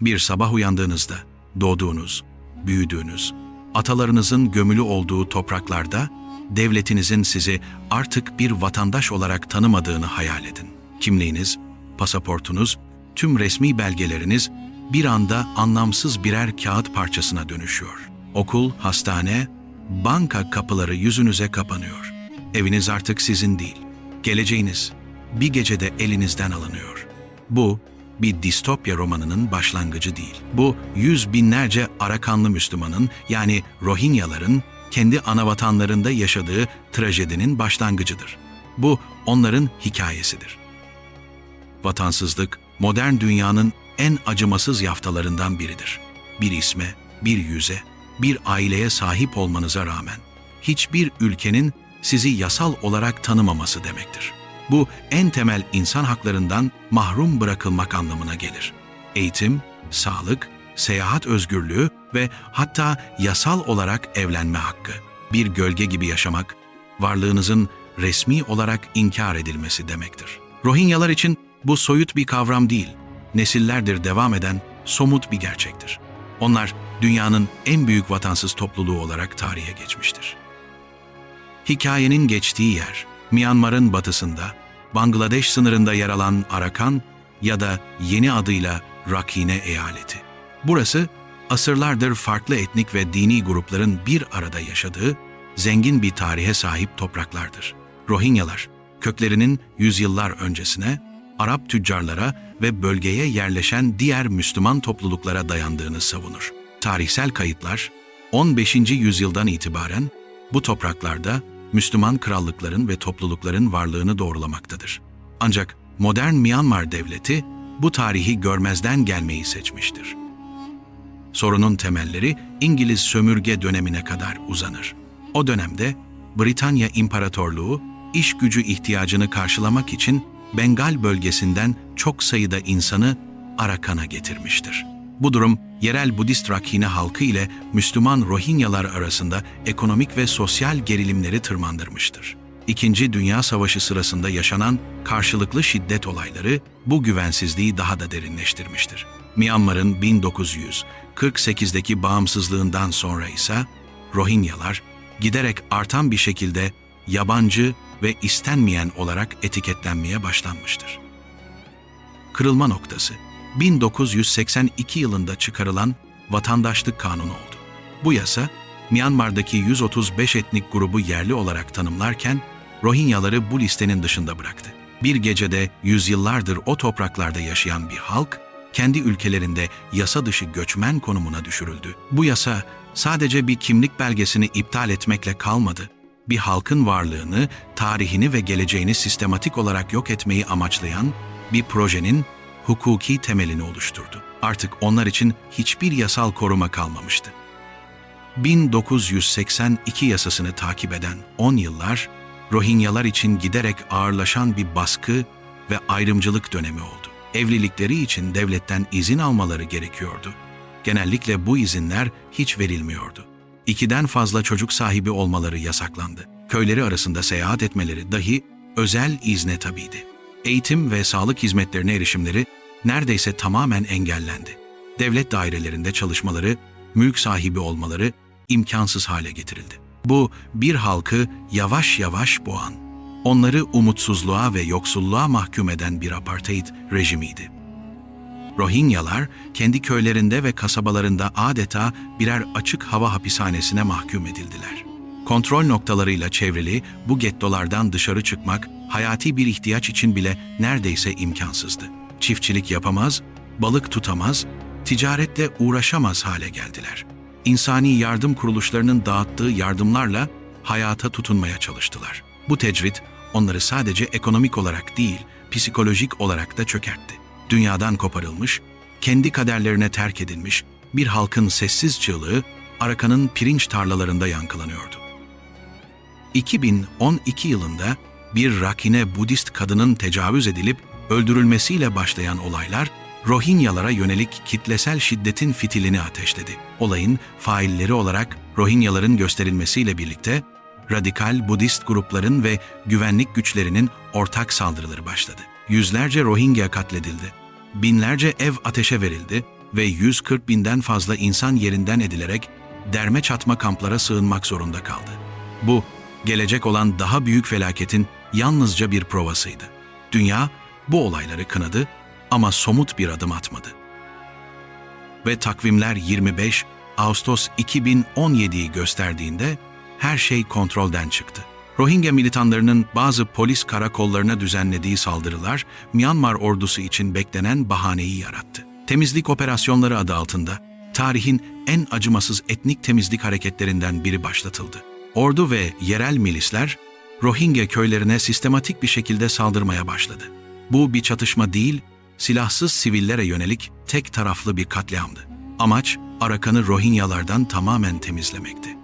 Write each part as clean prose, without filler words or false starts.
Bir sabah uyandığınızda doğduğunuz, büyüdüğünüz, atalarınızın gömülü olduğu topraklarda devletinizin sizi artık bir vatandaş olarak tanımadığını hayal edin. Kimliğiniz, pasaportunuz, tüm resmi belgeleriniz bir anda anlamsız birer kağıt parçasına dönüşüyor. Okul, hastane, banka kapıları yüzünüze kapanıyor. Eviniz artık sizin değil. Geleceğiniz bir gecede elinizden alınıyor. Bu bir distopya romanının başlangıcı değil. Bu yüz binlerce Arakanlı Müslümanın yani Rohingyaların kendi anavatanlarında yaşadığı trajedinin başlangıcıdır. Bu onların hikayesidir. Vatansızlık, modern dünyanın en acımasız yaftalarından biridir. Bir isme, bir yüze, bir aileye sahip olmanıza rağmen hiçbir ülkenin sizi yasal olarak tanımaması demektir. Bu en temel insan haklarından mahrum bırakılmak anlamına gelir. Eğitim, sağlık, seyahat özgürlüğü ve hatta yasal olarak evlenme hakkı. Bir gölge gibi yaşamak, varlığınızın resmi olarak inkar edilmesi demektir. Rohingyalar için bu soyut bir kavram değil, nesillerdir devam eden somut bir gerçektir. Onlar dünyanın en büyük vatansız topluluğu olarak tarihe geçmiştir. Hikayenin geçtiği yer, Myanmar'ın batısında, Bangladeş sınırında yer alan Arakan ya da yeni adıyla Rakhine eyaleti. Burası, asırlardır farklı etnik ve dini grupların bir arada yaşadığı zengin bir tarihe sahip topraklardır. Rohingyalar, köklerinin yüzyıllar öncesine, Arap tüccarlara ve bölgeye yerleşen diğer Müslüman topluluklara dayandığını savunur. Tarihsel kayıtlar, 15. yüzyıldan itibaren bu topraklarda Müslüman krallıkların ve toplulukların varlığını doğrulamaktadır. Ancak modern Myanmar devleti bu tarihi görmezden gelmeyi seçmiştir. Sorunun temelleri İngiliz sömürge dönemine kadar uzanır. O dönemde Britanya İmparatorluğu iş gücü ihtiyacını karşılamak için Bengal bölgesinden çok sayıda insanı Arakan'a getirmiştir. Bu durum, yerel Budist Rakhine halkı ile Müslüman Rohingyalar arasında ekonomik ve sosyal gerilimleri tırmandırmıştır. İkinci Dünya Savaşı sırasında yaşanan karşılıklı şiddet olayları bu güvensizliği daha da derinleştirmiştir. Myanmar'ın 1948'deki bağımsızlığından sonra ise Rohingyalar giderek artan bir şekilde yabancı ve istenmeyen olarak etiketlenmeye başlanmıştır. Kırılma noktası 1982 yılında çıkarılan Vatandaşlık Kanunu oldu. Bu yasa, Myanmar'daki 135 etnik grubu yerli olarak tanımlarken, Rohingyaları bu listenin dışında bıraktı. Bir gecede yüzyıllardır o topraklarda yaşayan bir halk, kendi ülkelerinde yasa dışı göçmen konumuna düşürüldü. Bu yasa, sadece bir kimlik belgesini iptal etmekle kalmadı. Bir halkın varlığını, tarihini ve geleceğini sistematik olarak yok etmeyi amaçlayan bir projenin hukuki temelini oluşturdu. Artık onlar için hiçbir yasal koruma kalmamıştı. 1982 yasasını takip eden 10 yıllar, Rohingyalar için giderek ağırlaşan bir baskı ve ayrımcılık dönemi oldu. Evlilikleri için devletten izin almaları gerekiyordu. Genellikle bu izinler hiç verilmiyordu. 2'den fazla çocuk sahibi olmaları yasaklandı. Köyleri arasında seyahat etmeleri dahi özel izne tabiydi. Eğitim ve sağlık hizmetlerine erişimleri neredeyse tamamen engellendi. Devlet dairelerinde çalışmaları, mülk sahibi olmaları imkansız hale getirildi. Bu bir halkı yavaş yavaş boğan, onları umutsuzluğa ve yoksulluğa mahkum eden bir apartheid rejimiydi. Rohingyalar kendi köylerinde ve kasabalarında adeta birer açık hava hapishanesine mahkum edildiler. Kontrol noktalarıyla çevrili bu gettolardan dışarı çıkmak hayati bir ihtiyaç için bile neredeyse imkansızdı. Çiftçilik yapamaz, balık tutamaz, ticaretle uğraşamaz hale geldiler. İnsani yardım kuruluşlarının dağıttığı yardımlarla hayata tutunmaya çalıştılar. Bu tecrit onları sadece ekonomik olarak değil, psikolojik olarak da çökertti. Dünyadan koparılmış, kendi kaderlerine terk edilmiş bir halkın sessiz çığlığı Arakan'ın pirinç tarlalarında yankılanıyordu. 2012 yılında bir Rakhine Budist kadının tecavüz edilip öldürülmesiyle başlayan olaylar, Rohingyalara yönelik kitlesel şiddetin fitilini ateşledi. Olayın failleri olarak Rohingyaların gösterilmesiyle birlikte, radikal Budist grupların ve güvenlik güçlerinin ortak saldırıları başladı. Yüzlerce Rohingya katledildi, binlerce ev ateşe verildi ve 140 binden fazla insan yerinden edilerek derme çatma kamplara sığınmak zorunda kaldı. Bu, gelecek olan daha büyük felaketin yalnızca bir provasıydı. Dünya bu olayları kınadı ama somut bir adım atmadı. Ve takvimler 25 Ağustos 2017'yi gösterdiğinde her şey kontrolden çıktı. Rohingya militanlarının bazı polis karakollarına düzenlediği saldırılar, Myanmar ordusu için beklenen bahaneyi yarattı. Temizlik operasyonları adı altında, tarihin en acımasız etnik temizlik hareketlerinden biri başlatıldı. Ordu ve yerel milisler, Rohingya köylerine sistematik bir şekilde saldırmaya başladı. Bu bir çatışma değil, silahsız sivillere yönelik tek taraflı bir katliamdı. Amaç, Arakan'ı Rohingyalardan tamamen temizlemekti.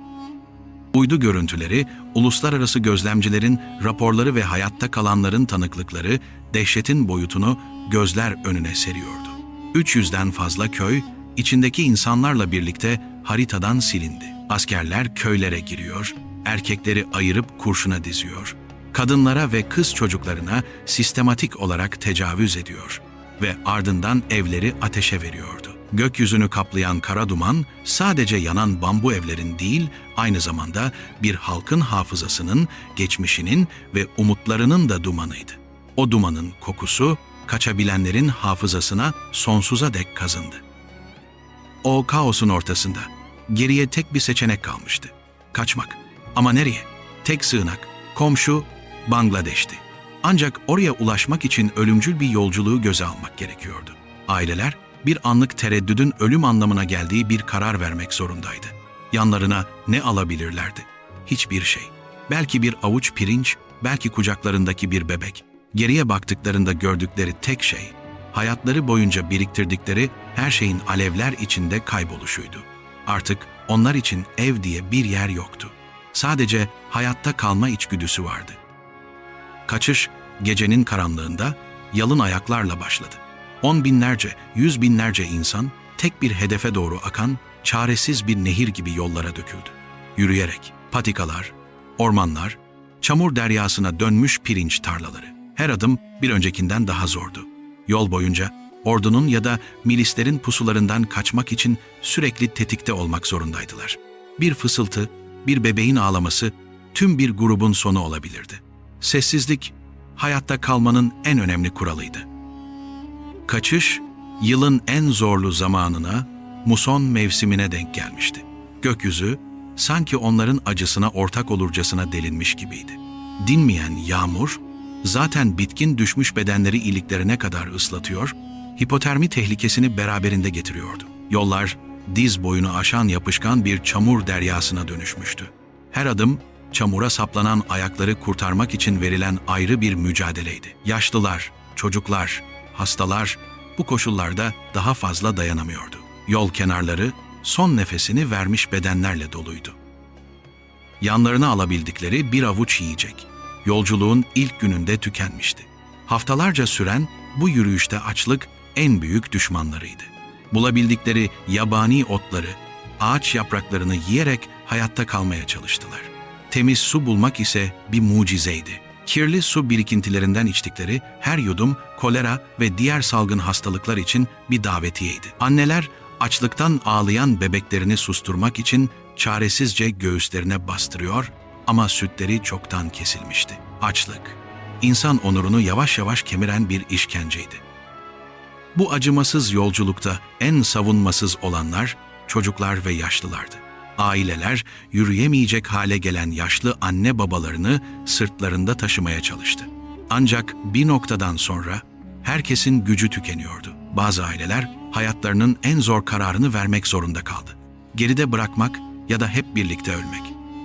Uydu görüntüleri, uluslararası gözlemcilerin raporları ve hayatta kalanların tanıklıkları dehşetin boyutunu gözler önüne seriyordu. 300'den fazla köy, içindeki insanlarla birlikte haritadan silindi. Askerler köylere giriyor, erkekleri ayırıp kurşuna diziyor, kadınlara ve kız çocuklarına sistematik olarak tecavüz ediyor ve ardından evleri ateşe veriyordu. Gökyüzünü kaplayan kara duman sadece yanan bambu evlerin değil, aynı zamanda bir halkın hafızasının, geçmişinin ve umutlarının da dumanıydı. O dumanın kokusu, kaçabilenlerin hafızasına sonsuza dek kazındı. O kaosun ortasında geriye tek bir seçenek kalmıştı. Kaçmak. Ama nereye? Tek sığınak, komşu, Bangladeş'ti. Ancak oraya ulaşmak için ölümcül bir yolculuğu göze almak gerekiyordu. Aileler, bir anlık tereddüdün ölüm anlamına geldiği bir karar vermek zorundaydı. Yanlarına ne alabilirlerdi? Hiçbir şey. Belki bir avuç pirinç, belki kucaklarındaki bir bebek. Geriye baktıklarında gördükleri tek şey, hayatları boyunca biriktirdikleri her şeyin alevler içinde kayboluşuydu. Artık onlar için ev diye bir yer yoktu. Sadece hayatta kalma içgüdüsü vardı. Kaçış, gecenin karanlığında yalın ayaklarla başladı. 10 binlerce, 100 binlerce insan tek bir hedefe doğru akan çaresiz bir nehir gibi yollara döküldü. Yürüyerek, patikalar, ormanlar, çamur deryasına dönmüş pirinç tarlaları. Her adım bir öncekinden daha zordu. Yol boyunca ordunun ya da milislerin pusularından kaçmak için sürekli tetikte olmak zorundaydılar. Bir fısıltı, bir bebeğin ağlaması tüm bir grubun sonu olabilirdi. Sessizlik, hayatta kalmanın en önemli kuralıydı. Kaçış, yılın en zorlu zamanına, muson mevsimine denk gelmişti. Gökyüzü, sanki onların acısına ortak olurcasına delinmiş gibiydi. Dinmeyen yağmur, zaten bitkin düşmüş bedenleri iliklerine kadar ıslatıyor, hipotermi tehlikesini beraberinde getiriyordu. Yollar, diz boyunu aşan yapışkan bir çamur deryasına dönüşmüştü. Her adım, çamura saplanan ayakları kurtarmak için verilen ayrı bir mücadeleydi. Yaşlılar, çocuklar, hastalar bu koşullarda daha fazla dayanamıyordu. Yol kenarları son nefesini vermiş bedenlerle doluydu. Yanlarına alabildikleri bir avuç yiyecek. Yolculuğun ilk gününde tükenmişti. Haftalarca süren bu yürüyüşte açlık en büyük düşmanlarıydı. Bulabildikleri yabani otları, ağaç yapraklarını yiyerek hayatta kalmaya çalıştılar. Temiz su bulmak ise bir mucizeydi. Kirli su birikintilerinden içtikleri her yudum kolera ve diğer salgın hastalıklar için bir davetiyeydi. Anneler açlıktan ağlayan bebeklerini susturmak için çaresizce göğüslerine bastırıyor ama sütleri çoktan kesilmişti. Açlık, insan onurunu yavaş yavaş kemiren bir işkenceydi. Bu acımasız yolculukta en savunmasız olanlar çocuklar ve yaşlılardı. Aileler yürüyemeyecek hale gelen yaşlı anne babalarını sırtlarında taşımaya çalıştı. Ancak bir noktadan sonra herkesin gücü tükeniyordu. Bazı aileler hayatlarının en zor kararını vermek zorunda kaldı. Geride bırakmak ya da hep birlikte ölmek.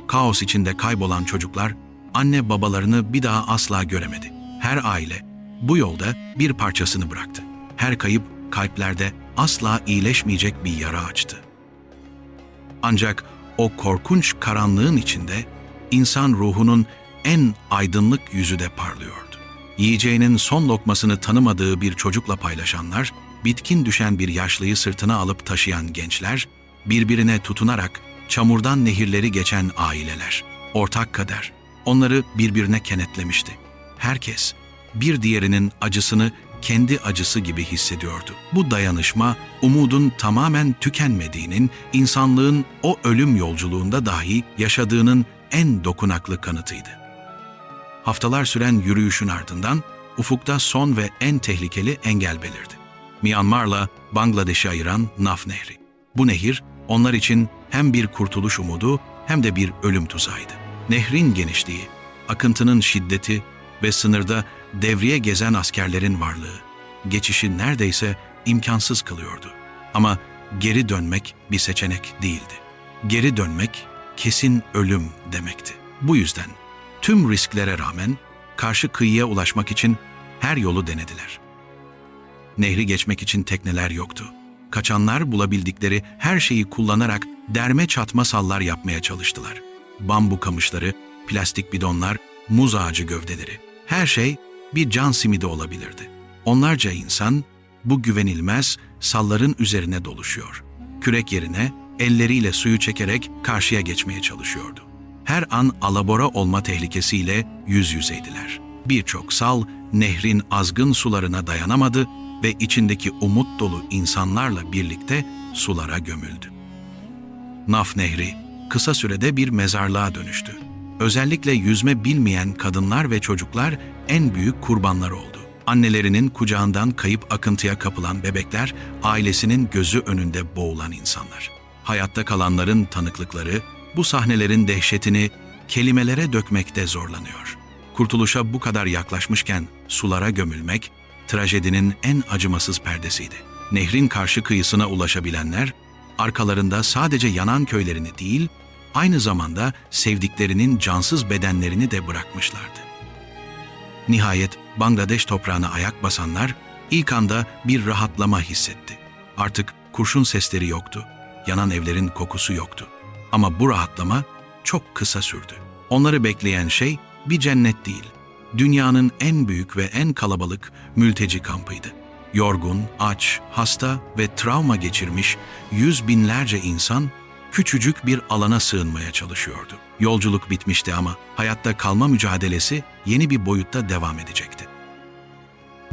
Kaos içinde kaybolan çocuklar anne babalarını bir daha asla göremedi. Her aile bu yolda bir parçasını bıraktı. Her kayıp kalplerde asla iyileşmeyecek bir yara açtı. Ancak o korkunç karanlığın içinde insan ruhunun en aydınlık yüzü de parlıyordu. Yiyeceğinin son lokmasını tanımadığı bir çocukla paylaşanlar, bitkin düşen bir yaşlıyı sırtına alıp taşıyan gençler, birbirine tutunarak çamurdan nehirleri geçen aileler, ortak kader, onları birbirine kenetlemişti. Herkes bir diğerinin acısını kendi acısı gibi hissediyordu. Bu dayanışma, umudun tamamen tükenmediğinin, insanlığın o ölüm yolculuğunda dahi yaşadığının en dokunaklı kanıtıydı. Haftalar süren yürüyüşün ardından ufukta son ve en tehlikeli engel belirdi. Myanmar'la Bangladeş'i ayıran Naf Nehri. Bu nehir onlar için hem bir kurtuluş umudu hem de bir ölüm tuzağıydı. Nehrin genişliği, akıntının şiddeti ve sınırda devriye gezen askerlerin varlığı geçişi neredeyse imkansız kılıyordu. Ama geri dönmek bir seçenek değildi. Geri dönmek kesin ölüm demekti. Bu yüzden tüm risklere rağmen karşı kıyıya ulaşmak için her yolu denediler. Nehri geçmek için tekneler yoktu. Kaçanlar bulabildikleri her şeyi kullanarak derme çatma sallar yapmaya çalıştılar. Bambu kamışları, plastik bidonlar, muz ağacı gövdeleri. Her şey bir can simidi olabilirdi. Onlarca insan bu güvenilmez salların üzerine doluşuyor. Kürek yerine elleriyle suyu çekerek karşıya geçmeye çalışıyordu. Her an alabora olma tehlikesiyle yüz yüzeydiler. Birçok sal nehrin azgın sularına dayanamadı ve içindeki umut dolu insanlarla birlikte sulara gömüldü. Naf Nehri kısa sürede bir mezarlığa dönüştü. Özellikle yüzme bilmeyen kadınlar ve çocuklar en büyük kurbanlar oldu. Annelerinin kucağından kayıp akıntıya kapılan bebekler, ailesinin gözü önünde boğulan insanlar. Hayatta kalanların tanıklıkları bu sahnelerin dehşetini kelimelere dökmekte zorlanıyor. Kurtuluşa bu kadar yaklaşmışken sulara gömülmek, trajedinin en acımasız perdesiydi. Nehrin karşı kıyısına ulaşabilenler, arkalarında sadece yanan köylerini değil, aynı zamanda sevdiklerinin cansız bedenlerini de bırakmışlardı. Nihayet Bangladeş toprağına ayak basanlar ilk anda bir rahatlama hissetti. Artık kurşun sesleri yoktu, yanan evlerin kokusu yoktu. Ama bu rahatlama çok kısa sürdü. Onları bekleyen şey bir cennet değil, dünyanın en büyük ve en kalabalık mülteci kampıydı. Yorgun, aç, hasta ve travma geçirmiş yüz binlerce insan küçücük bir alana sığınmaya çalışıyordu. Yolculuk bitmişti ama hayatta kalma mücadelesi yeni bir boyutta devam edecekti.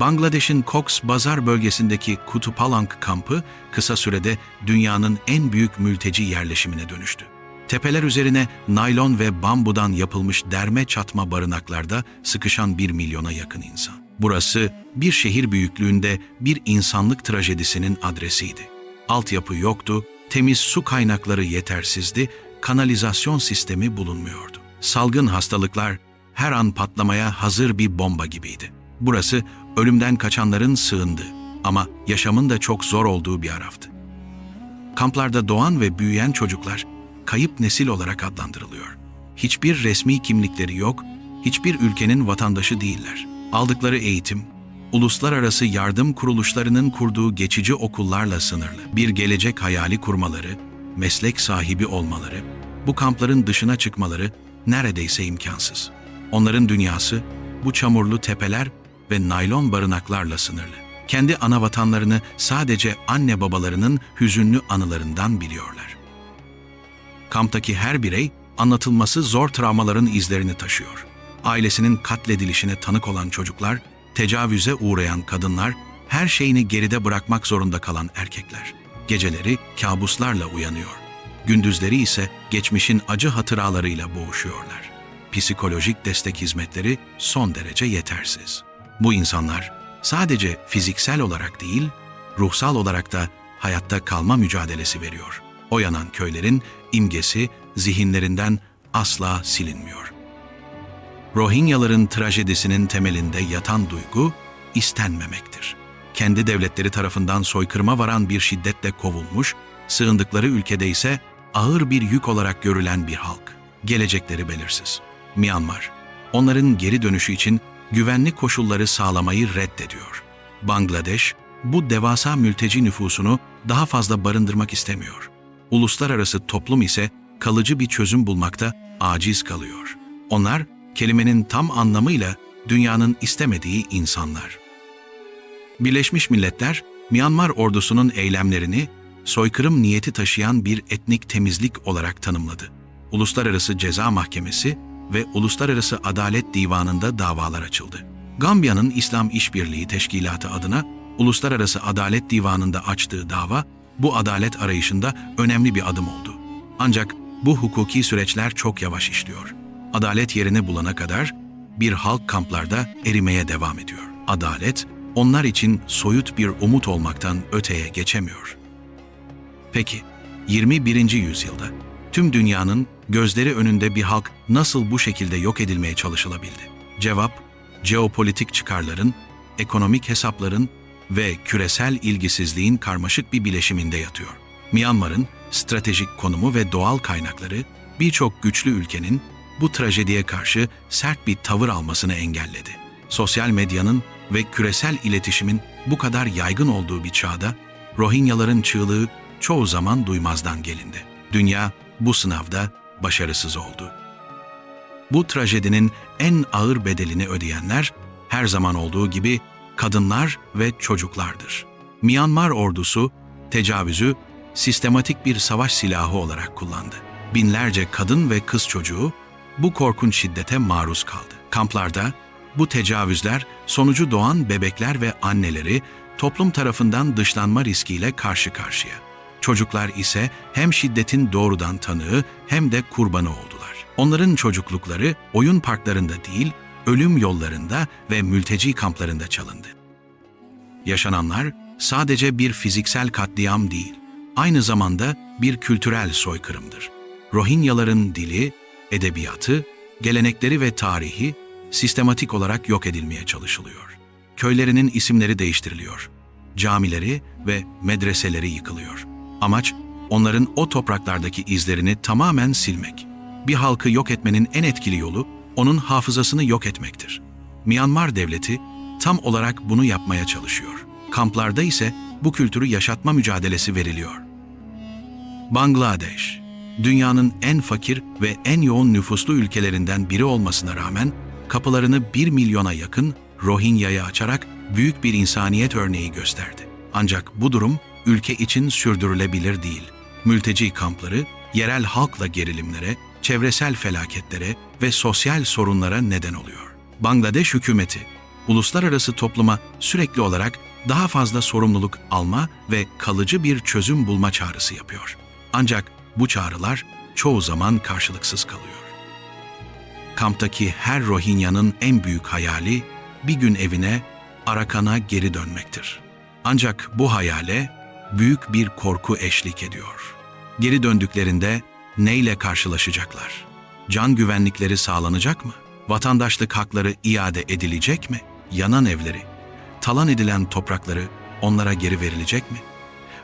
Bangladeş'in Cox's Bazar bölgesindeki Kutupalang kampı kısa sürede dünyanın en büyük mülteci yerleşimine dönüştü. Tepeler üzerine naylon ve bambudan yapılmış derme çatma barınaklarda sıkışan 1 milyona yakın insan. Burası bir şehir büyüklüğünde bir insanlık trajedisinin adresiydi. Altyapı yoktu, temiz su kaynakları yetersizdi, kanalizasyon sistemi bulunmuyordu. Salgın hastalıklar her an patlamaya hazır bir bomba gibiydi. Burası ölümden kaçanların sığındığı ama yaşamın da çok zor olduğu bir araftı. Kamplarda doğan ve büyüyen çocuklar kayıp nesil olarak adlandırılıyor. Hiçbir resmi kimlikleri yok, hiçbir ülkenin vatandaşı değiller. Aldıkları eğitim, uluslararası yardım kuruluşlarının kurduğu geçici okullarla sınırlı. Bir gelecek hayali kurmaları, meslek sahibi olmaları, bu kampların dışına çıkmaları neredeyse imkansız. Onların dünyası bu çamurlu tepeler ve naylon barınaklarla sınırlı. Kendi ana vatanlarını sadece anne babalarının hüzünlü anılarından biliyorlar. Kamptaki her birey anlatılması zor travmaların izlerini taşıyor. Ailesinin katledilişine tanık olan çocuklar, tecavüze uğrayan kadınlar, her şeyini geride bırakmak zorunda kalan erkekler. Geceleri kabuslarla uyanıyor. Gündüzleri ise geçmişin acı hatıralarıyla boğuşuyorlar. Psikolojik destek hizmetleri son derece yetersiz. Bu insanlar sadece fiziksel olarak değil, ruhsal olarak da hayatta kalma mücadelesi veriyor. O yanan köylerin imgesi zihinlerinden asla silinmiyor. Rohingyaların trajedisinin temelinde yatan duygu istenmemektir. Kendi devletleri tarafından soykırıma varan bir şiddetle kovulmuş, sığındıkları ülkede ise ağır bir yük olarak görülen bir halk. Gelecekleri belirsiz. Myanmar, onların geri dönüşü için güvenli koşulları sağlamayı reddediyor. Bangladeş, bu devasa mülteci nüfusunu daha fazla barındırmak istemiyor. Uluslararası toplum ise kalıcı bir çözüm bulmakta aciz kalıyor. Onlar, kelimenin tam anlamıyla dünyanın istemediği insanlar. Birleşmiş Milletler, Myanmar ordusunun eylemlerini soykırım niyeti taşıyan bir etnik temizlik olarak tanımladı. Uluslararası Ceza Mahkemesi ve Uluslararası Adalet Divanı'nda davalar açıldı. Gambiya'nın İslam İşbirliği Teşkilatı adına Uluslararası Adalet Divanı'nda açtığı dava, bu adalet arayışında önemli bir adım oldu. Ancak bu hukuki süreçler çok yavaş işliyor. Adalet yerini bulana kadar bir halk kamplarda erimeye devam ediyor. Adalet, onlar için soyut bir umut olmaktan öteye geçemiyor. Peki, 21. yüzyılda tüm dünyanın gözleri önünde bir halk nasıl bu şekilde yok edilmeye çalışılabildi? Cevap, jeopolitik çıkarların, ekonomik hesapların ve küresel ilgisizliğin karmaşık bir bileşiminde yatıyor. Myanmar'ın stratejik konumu ve doğal kaynakları birçok güçlü ülkenin bu trajediye karşı sert bir tavır almasını engelledi. Sosyal medyanın ve küresel iletişimin bu kadar yaygın olduğu bir çağda Rohingyaların çığlığı çoğu zaman duymazdan gelindi. Dünya bu sınavda başarısız oldu. Bu trajedinin en ağır bedelini ödeyenler her zaman olduğu gibi kadınlar ve çocuklardır. Myanmar ordusu tecavüzü sistematik bir savaş silahı olarak kullandı. Binlerce kadın ve kız çocuğu bu korkunç şiddete maruz kaldı. Kamplarda bu tecavüzler sonucu doğan bebekler ve anneleri toplum tarafından dışlanma riskiyle karşı karşıya. Çocuklar ise hem şiddetin doğrudan tanığı hem de kurbanı oldular. Onların çocuklukları oyun parklarında değil, ölüm yollarında ve mülteci kamplarında çalındı. Yaşananlar sadece bir fiziksel katliam değil, aynı zamanda bir kültürel soykırımdır. Rohingyaların dili, edebiyatı, gelenekleri ve tarihi sistematik olarak yok edilmeye çalışılıyor. Köylerinin isimleri değiştiriliyor, camileri ve medreseleri yıkılıyor. Amaç, onların o topraklardaki izlerini tamamen silmek. Bir halkı yok etmenin en etkili yolu, onun hafızasını yok etmektir. Myanmar devleti tam olarak bunu yapmaya çalışıyor. Kamplarda ise bu kültürü yaşatma mücadelesi veriliyor. Bangladeş, dünyanın en fakir ve en yoğun nüfuslu ülkelerinden biri olmasına rağmen kapılarını 1 milyona yakın Rohingya'ya açarak büyük bir insaniyet örneği gösterdi. Ancak bu durum ülke için sürdürülebilir değil. Mülteci kampları yerel halkla gerilimlere, çevresel felaketlere ve sosyal sorunlara neden oluyor. Bangladeş hükümeti, uluslararası topluma sürekli olarak daha fazla sorumluluk alma ve kalıcı bir çözüm bulma çağrısı yapıyor. Ancak bu çağrılar çoğu zaman karşılıksız kalıyor. Kamptaki her Rohingya'nın en büyük hayali bir gün evine, Arakan'a geri dönmektir. Ancak bu hayale büyük bir korku eşlik ediyor. Geri döndüklerinde neyle karşılaşacaklar? Can güvenlikleri sağlanacak mı? Vatandaşlık hakları iade edilecek mi? Yanan evleri, talan edilen toprakları onlara geri verilecek mi?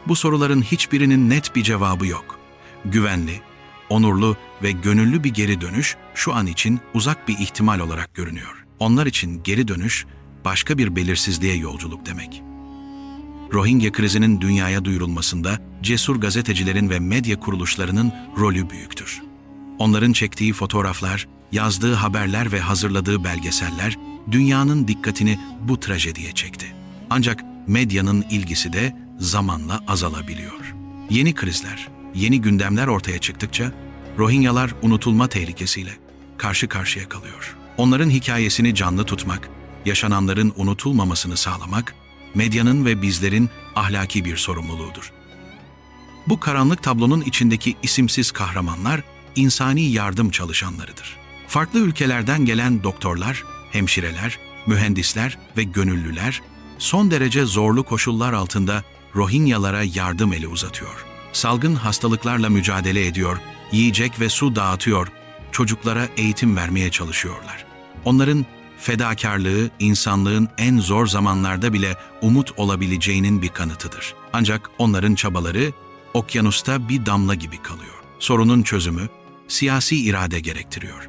Bu soruların hiçbirinin net bir cevabı yok. Güvenli, onurlu ve gönüllü bir geri dönüş şu an için uzak bir ihtimal olarak görünüyor. Onlar için geri dönüş başka bir belirsizliğe yolculuk demek. Rohingya krizinin dünyaya duyurulmasında cesur gazetecilerin ve medya kuruluşlarının rolü büyüktür. Onların çektiği fotoğraflar, yazdığı haberler ve hazırladığı belgeseller dünyanın dikkatini bu trajediye çekti. Ancak medyanın ilgisi de zamanla azalabiliyor. Yeni krizler, yeni gündemler ortaya çıktıkça Rohingyalar unutulma tehlikesiyle karşı karşıya kalıyor. Onların hikayesini canlı tutmak, yaşananların unutulmamasını sağlamak, medyanın ve bizlerin ahlaki bir sorumluluğudur. Bu karanlık tablonun içindeki isimsiz kahramanlar, insani yardım çalışanlarıdır. Farklı ülkelerden gelen doktorlar, hemşireler, mühendisler ve gönüllüler, son derece zorlu koşullar altında Rohingyalara yardım eli uzatıyor. Salgın hastalıklarla mücadele ediyor, yiyecek ve su dağıtıyor, çocuklara eğitim vermeye çalışıyorlar. Onların fedakarlığı, insanlığın en zor zamanlarda bile umut olabileceğinin bir kanıtıdır. Ancak onların çabaları okyanusta bir damla gibi kalıyor. Sorunun çözümü siyasi irade gerektiriyor.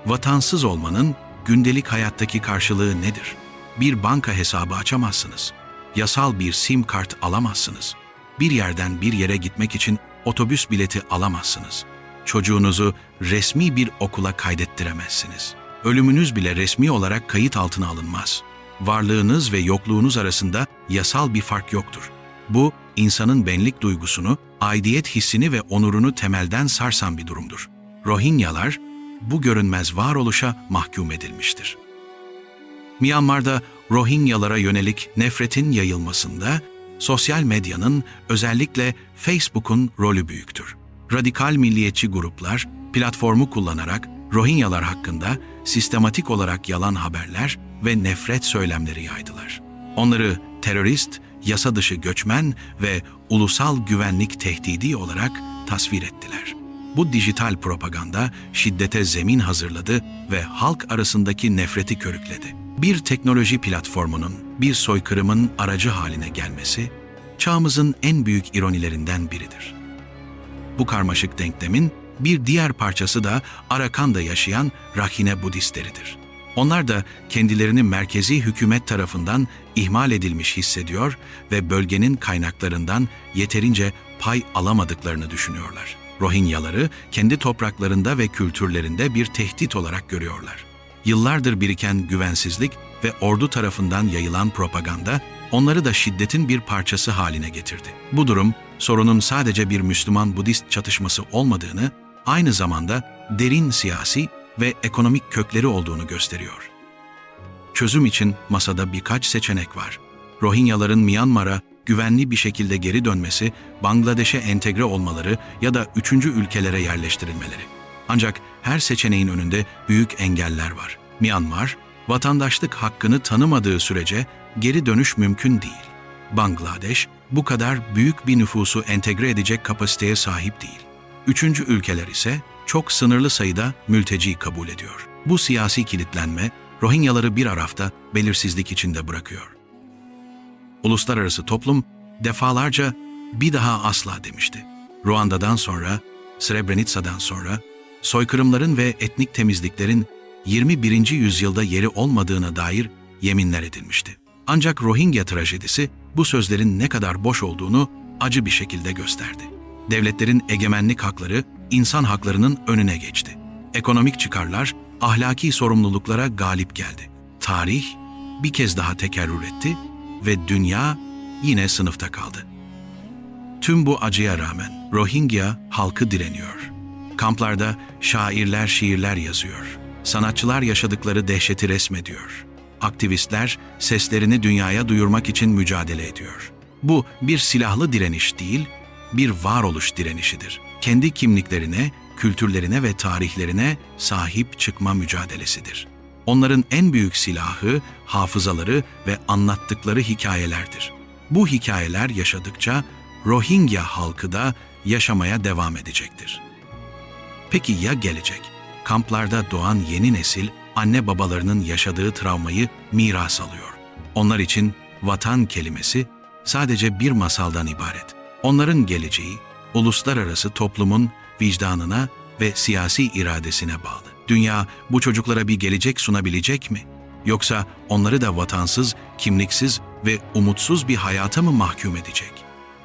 Vatansız olmanın gündelik hayattaki karşılığı nedir? Bir banka hesabı açamazsınız. Yasal bir SIM kart alamazsınız. Bir yerden bir yere gitmek için otobüs bileti alamazsınız. Çocuğunuzu resmi bir okula kaydettiremezsiniz. Ölümünüz bile resmi olarak kayıt altına alınmaz. Varlığınız ve yokluğunuz arasında yasal bir fark yoktur. Bu, insanın benlik duygusunu, aidiyet hissini ve onurunu temelden sarsan bir durumdur. Rohingyalar, bu görünmez varoluşa mahkum edilmiştir. Myanmar'da Rohingyalara yönelik nefretin yayılmasında sosyal medyanın, özellikle Facebook'un rolü büyüktür. Radikal milliyetçi gruplar platformu kullanarak Rohingyalar hakkında sistematik olarak yalan haberler ve nefret söylemleri yaydılar. Onları terörist, yasa dışı göçmen ve ulusal güvenlik tehdidi olarak tasvir ettiler. Bu dijital propaganda şiddete zemin hazırladı ve halk arasındaki nefreti körükledi. Bir teknoloji platformunun bir soykırımın aracı haline gelmesi, çağımızın en büyük ironilerinden biridir. Bu karmaşık denklemin bir diğer parçası da Arakan'da yaşayan Rakhine Budistleridir. Onlar da kendilerini merkezi hükümet tarafından ihmal edilmiş hissediyor ve bölgenin kaynaklarından yeterince pay alamadıklarını düşünüyorlar. Rohingyaları kendi topraklarında ve kültürlerinde bir tehdit olarak görüyorlar. Yıllardır biriken güvensizlik ve ordu tarafından yayılan propaganda onları da şiddetin bir parçası haline getirdi. Bu durum, sorunun sadece bir Müslüman-Budist çatışması olmadığını, aynı zamanda derin siyasi ve ekonomik kökleri olduğunu gösteriyor. Çözüm için masada birkaç seçenek var. Rohingyaların Myanmar'a güvenli bir şekilde geri dönmesi, Bangladeş'e entegre olmaları ya da üçüncü ülkelere yerleştirilmeleri. Ancak her seçeneğin önünde büyük engeller var. Myanmar, vatandaşlık hakkını tanımadığı sürece geri dönüş mümkün değil. Bangladeş, bu kadar büyük bir nüfusu entegre edecek kapasiteye sahip değil. Üçüncü ülkeler ise çok sınırlı sayıda mülteci kabul ediyor. Bu siyasi kilitlenme, Rohingyaları bir arafta belirsizlik içinde bırakıyor. Uluslararası toplum defalarca bir daha asla demişti. Ruanda'dan sonra, Srebrenica'dan sonra, soykırımların ve etnik temizliklerin 21. yüzyılda yeri olmadığına dair yeminler edilmişti. Ancak Rohingya trajedisi bu sözlerin ne kadar boş olduğunu acı bir şekilde gösterdi. Devletlerin egemenlik hakları insan haklarının önüne geçti. Ekonomik çıkarlar ahlaki sorumluluklara galip geldi. Tarih bir kez daha tekerrür etti ve dünya yine sınıfta kaldı. Tüm bu acıya rağmen Rohingya halkı direniyor. Kamplarda şairler şiirler yazıyor. Sanatçılar yaşadıkları dehşeti resmediyor. Aktivistler seslerini dünyaya duyurmak için mücadele ediyor. Bu bir silahlı direniş değil, bir varoluş direnişidir. Kendi kimliklerine, kültürlerine ve tarihlerine sahip çıkma mücadelesidir. Onların en büyük silahı, hafızaları ve anlattıkları hikayelerdir. Bu hikayeler yaşadıkça Rohingya halkı da yaşamaya devam edecektir. Peki ya gelecek? Kamplarda doğan yeni nesil, anne babalarının yaşadığı travmayı miras alıyor. Onlar için vatan kelimesi sadece bir masaldan ibaret. Onların geleceği, uluslararası toplumun vicdanına ve siyasi iradesine bağlı. Dünya bu çocuklara bir gelecek sunabilecek mi? Yoksa onları da vatansız, kimliksiz ve umutsuz bir hayata mı mahkum edecek?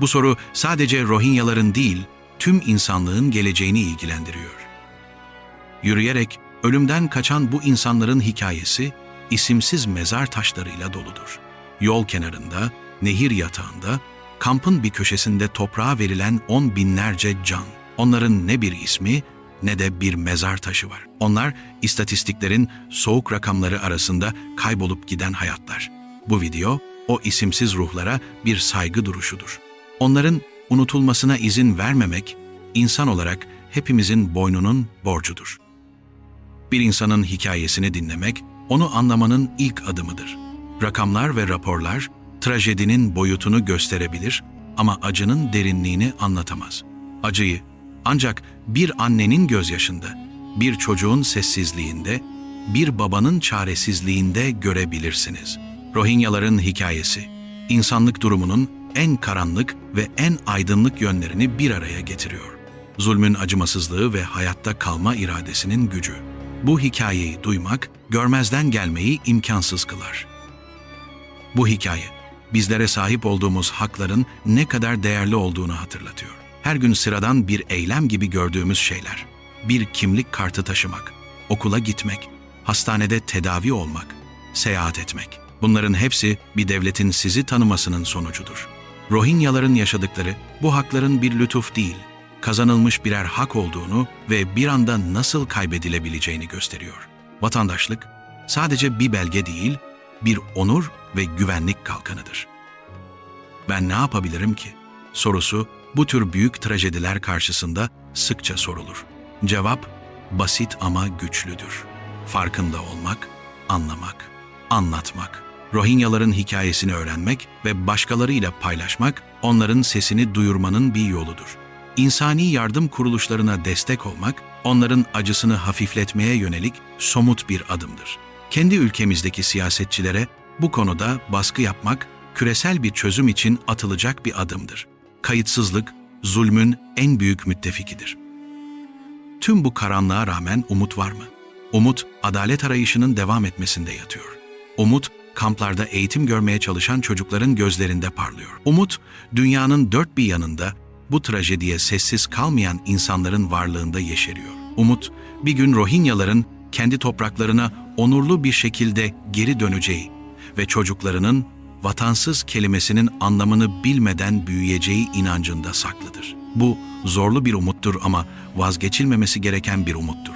Bu soru sadece Rohingyaların değil, tüm insanlığın geleceğini ilgilendiriyor. Yürüyerek ölümden kaçan bu insanların hikayesi, isimsiz mezar taşlarıyla doludur. Yol kenarında, nehir yatağında, kampın bir köşesinde toprağa verilen 10 binlerce can. Onların ne bir ismi ne de bir mezar taşı var. Onlar istatistiklerin soğuk rakamları arasında kaybolup giden hayatlar. Bu video o isimsiz ruhlara bir saygı duruşudur. Onların unutulmasına izin vermemek, insan olarak hepimizin boynunun borcudur. Bir insanın hikayesini dinlemek, onu anlamanın ilk adımıdır. Rakamlar ve raporlar, trajedinin boyutunu gösterebilir ama acının derinliğini anlatamaz. Acıyı ancak bir annenin gözyaşında, bir çocuğun sessizliğinde, bir babanın çaresizliğinde görebilirsiniz. Rohingyaların hikayesi, insanlık durumunun en karanlık ve en aydınlık yönlerini bir araya getiriyor. Zulmün acımasızlığı ve hayatta kalma iradesinin gücü. Bu hikayeyi duymak, görmezden gelmeyi imkansız kılar. Bu hikaye, bizlere sahip olduğumuz hakların ne kadar değerli olduğunu hatırlatıyor. Her gün sıradan bir eylem gibi gördüğümüz şeyler. Bir kimlik kartı taşımak, okula gitmek, hastanede tedavi olmak, seyahat etmek. Bunların hepsi bir devletin sizi tanımasının sonucudur. Rohingyaların yaşadıkları bu hakların bir lütuf değil, kazanılmış birer hak olduğunu ve bir anda nasıl kaybedilebileceğini gösteriyor. Vatandaşlık sadece bir belge değil, bir onur ve güvenlik kalkanıdır. Ben ne yapabilirim ki? Sorusu bu tür büyük trajediler karşısında sıkça sorulur. Cevap basit ama güçlüdür. Farkında olmak, anlamak, anlatmak. Rohingyaların hikayesini öğrenmek ve başkalarıyla paylaşmak, onların sesini duyurmanın bir yoludur. İnsani yardım kuruluşlarına destek olmak, onların acısını hafifletmeye yönelik somut bir adımdır. Kendi ülkemizdeki siyasetçilere bu konuda baskı yapmak, küresel bir çözüm için atılacak bir adımdır. Kayıtsızlık, zulmün en büyük müttefikidir. Tüm bu karanlığa rağmen umut var mı? Umut, adalet arayışının devam etmesinde yatıyor. Umut, kamplarda eğitim görmeye çalışan çocukların gözlerinde parlıyor. Umut, dünyanın dört bir yanında bu trajediye sessiz kalmayan insanların varlığında yeşeriyor. Umut, bir gün Rohingyaların kendi topraklarına onurlu bir şekilde geri döneceği ve çocuklarının vatansız kelimesinin anlamını bilmeden büyüyeceği inancında saklıdır. Bu zorlu bir umuttur ama vazgeçilmemesi gereken bir umuttur.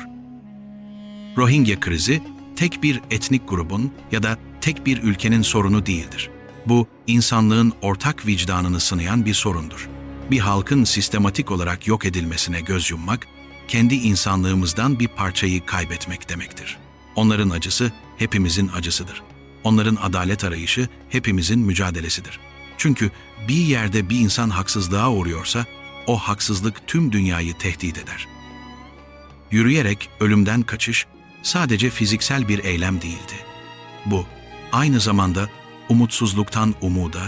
Rohingya krizi tek bir etnik grubun ya da tek bir ülkenin sorunu değildir. Bu, insanlığın ortak vicdanını sınayan bir sorundur. Bir halkın sistematik olarak yok edilmesine göz yummak, kendi insanlığımızdan bir parçayı kaybetmek demektir. Onların acısı hepimizin acısıdır. Onların adalet arayışı hepimizin mücadelesidir. Çünkü bir yerde bir insan haksızlığa uğruyorsa, o haksızlık tüm dünyayı tehdit eder. Yürüyerek ölümden kaçış sadece fiziksel bir eylem değildi. Bu, aynı zamanda umutsuzluktan umuda,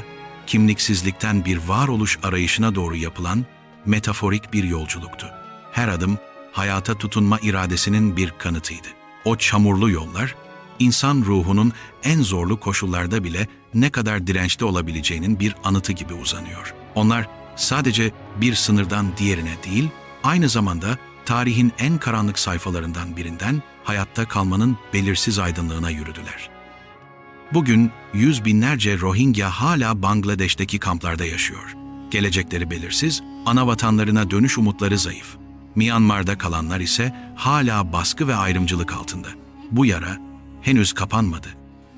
kimliksizlikten bir varoluş arayışına doğru yapılan metaforik bir yolculuktu. Her adım, hayata tutunma iradesinin bir kanıtıydı. O çamurlu yollar, insan ruhunun en zorlu koşullarda bile ne kadar dirençli olabileceğinin bir anıtı gibi uzanıyor. Onlar sadece bir sınırdan diğerine değil, aynı zamanda tarihin en karanlık sayfalarından birinden hayatta kalmanın belirsiz aydınlığına yürüdüler. Bugün yüz binlerce Rohingya hala Bangladeş'teki kamplarda yaşıyor. Gelecekleri belirsiz, ana vatanlarına dönüş umutları zayıf. Myanmar'da kalanlar ise hala baskı ve ayrımcılık altında. Bu yara henüz kapanmadı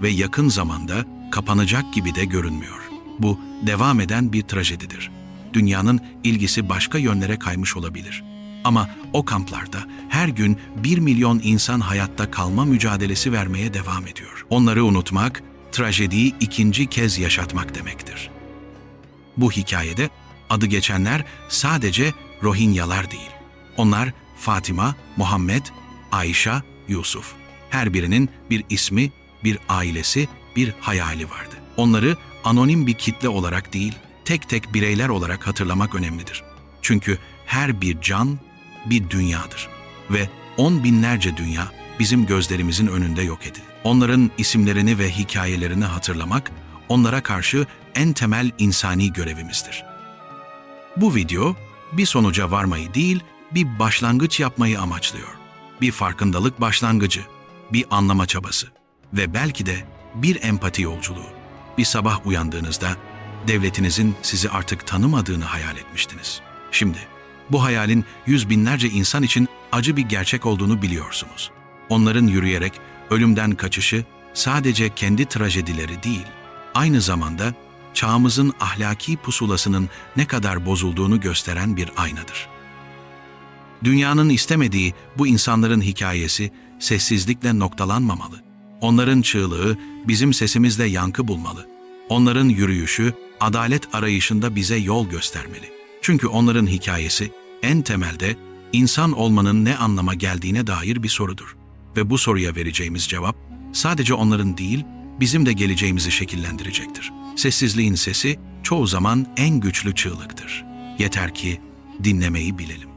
ve yakın zamanda kapanacak gibi de görünmüyor. Bu devam eden bir trajedidir. Dünyanın ilgisi başka yönlere kaymış olabilir. Ama o kamplarda her gün 1 milyon insan hayatta kalma mücadelesi vermeye devam ediyor. Onları unutmak, trajediyi ikinci kez yaşatmak demektir. Bu hikayede adı geçenler sadece Rohingyalar değil. Onlar Fatima, Muhammed, Ayşe, Yusuf. Her birinin bir ismi, bir ailesi, bir hayali vardı. Onları anonim bir kitle olarak değil, tek tek bireyler olarak hatırlamak önemlidir. Çünkü her bir can bir dünyadır ve 10 binlerce dünya bizim gözlerimizin önünde yok edildi. Onların isimlerini ve hikayelerini hatırlamak, onlara karşı en temel insani görevimizdir. Bu video bir sonuca varmayı değil, bir başlangıç yapmayı amaçlıyor. Bir farkındalık başlangıcı, bir anlama çabası ve belki de bir empati yolculuğu. Bir sabah uyandığınızda devletinizin sizi artık tanımadığını hayal etmiştiniz. Şimdi bu hayalin yüz binlerce insan için acı bir gerçek olduğunu biliyorsunuz. Onların yürüyerek ölümden kaçışı sadece kendi trajedileri değil, aynı zamanda çağımızın ahlaki pusulasının ne kadar bozulduğunu gösteren bir aynadır. Dünyanın istemediği bu insanların hikayesi sessizlikle noktalanmamalı. Onların çığlığı bizim sesimizle yankı bulmalı. Onların yürüyüşü adalet arayışında bize yol göstermeli. Çünkü onların hikayesi en temelde insan olmanın ne anlama geldiğine dair bir sorudur. Ve bu soruya vereceğimiz cevap sadece onların değil, bizim de geleceğimizi şekillendirecektir. Sessizliğin sesi çoğu zaman en güçlü çığlıktır. Yeter ki dinlemeyi bilelim.